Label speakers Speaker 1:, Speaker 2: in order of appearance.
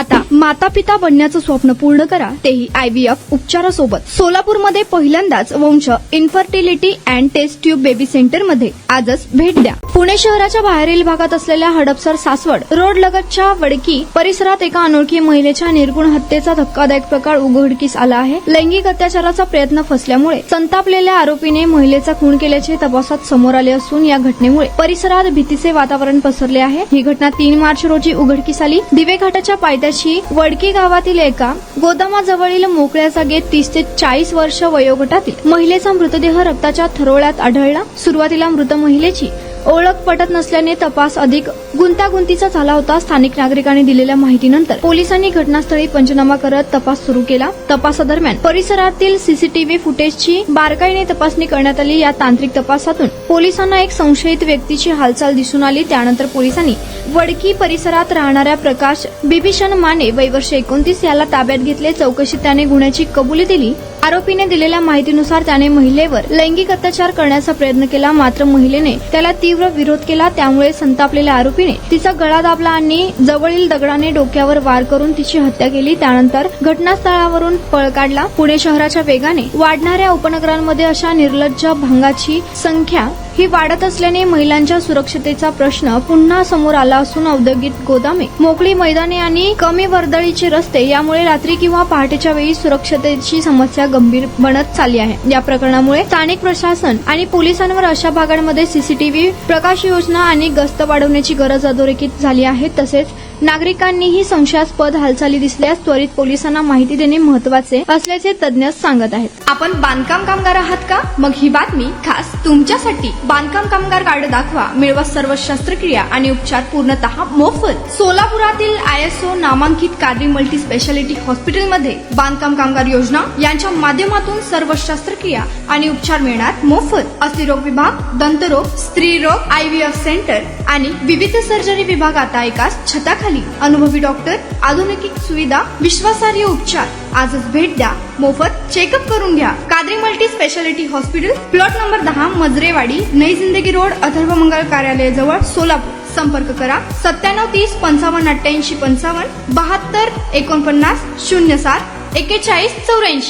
Speaker 1: आता माता पिता बनण्याचं स्वप्न पूर्ण करा, तेही IVF उपचारासोबत। सोलापूरमध्ये पहिल्यांदाच Vansh infertility and test tube baby centre मध्ये आजच भेट द्या। पुणे शहराच्या बाहेरील भागात असलेल्या हडपसर सासवड रोड लगतच्या वडकी परिसरात एका अनोळखी महिलेच्या निर्गुण हत्येचा धक्कादायक प्रकार उघडकीस आला आहे। लैंगिक अत्याचाराचा प्रयत्न फसल्यामुळे संतापलेल्या आरोपीने महिलेचा खून केल्याचे तपासात समोर आले असून या घटनेमुळे परिसरात भीतीचे वातावरण पसरले आहे। ही घटना 3 मार्च रोजी उघडकीस आली। दिवेघाटाच्या पायथ्याशी वडकी गावातील एका गोदामाजवळील मोकळ्या जागेत 30 ते 40 वर्ष वयोगटातील महिलेचा मृतदेह रक्ताच्या थरोळ्यात आढळला। सुरुवातीला मृत महिलेची ओळख पटत नसल्याने तपास अधिक गुंतागुंतीचा झाला होता। स्थानिक नागरिकांनी दिलेल्या माहितीनंतर पोलिसांनी घटनास्थळी पंचनामा करत तपास सुरू केला। तपासादरम्यान परिसरातील सीसीटीव्ही फुटेजची बारकाईने तपासणी करण्यात आली। या तांत्रिक तपासातून पोलिसांना एक संशयित व्यक्तीची हालचाल दिसून आली। त्यानंतर पोलिसांनी वडकी परिसरात राहणाऱ्या प्रकाश बिभीषण माने वय वर्ष 29 याला ताब्यात घेतले। चौकशीत त्याने गुन्ह्याची कबुली दिली। आरोपीने दिलेल्या माहितीनुसार त्याने महिलेवर लैंगिक अत्याचार करण्याचा प्रयत्न केला, मात्र महिलेने त्याला तीव्र विरोध केला। त्यामुळे संतापलेल्या आरोपीने तिचा गळा दाबला आणि जवळील दगडाने डोक्यावर वार करून तिची हत्या केली। त्यानंतर घटनास्थळावरून पळ काढला। पुणे शहराच्या वेगाने वाढणाऱ्या उपनगरांमध्ये अशा निर्लज्ज भांगाची संख्या ही वाढत असल्याने महिलांच्या सुरक्षतेचा प्रश्न पुन्हा समोर आला असून औद्योगिक गोदामे, मोकळी मैदाने आणि कमी वर्दळीचे रस्ते यामुळे रात्री किंवा पहाटेच्या वेळी सुरक्षतेची समस्या गंभीर बनत चालली आहे। या प्रकरणामुळे स्थानिक प्रशासन आणि पोलिसांवर अशा भागांमध्ये सीसीटीव्ही, प्रकाश योजना आणि गस्त वाढवण्याची गरज अधोरेखित झाली आहे। तसेच नागरिकांनीही संशयास्पद हालचाली दिसल्यास त्वरित पोलिसांना माहिती देणे महत्त्वाचे असल्याचे तज्ञ सांगत आहेत। आपण बांधकाम कामगार आहात का? मग ही बातमी खास तुमच्यासाठी। बांधकाम कामगार कार्ड दाखवा, मिळवा सर्व शस्त्रक्रिया आणि उपचार पूर्णतः मोफत। सोलापुरातील ISO नामांकित कादरी मल्टी स्पेशालिटी हॉस्पिटलमध्ये बांधकाम कामगार योजना यांच्या माध्यमातून सर्व शस्त्रक्रिया आणि उपचार मिळणार मोफत। अस्थिरोग विभाग, दंतरोग, स्त्रीरोग, IVF सेंटर आणि विविध सर्जरी विभाग आता एकाच छताखाली। अनुभवी डॉक्टर, आधुनिक सुविधा, विश्वासार्ह उपचार। आजच भेट द्या, मोफत चेकअप करून घ्या। Qadri multi speciality hospital, plot number 10, Majrewadi, नई जिंदगी रोड, अथर्व मंगल कार्यालयाजवळ, सोलापूर। संपर्क करा 97 30 55 88 55 72 49 07 41 84।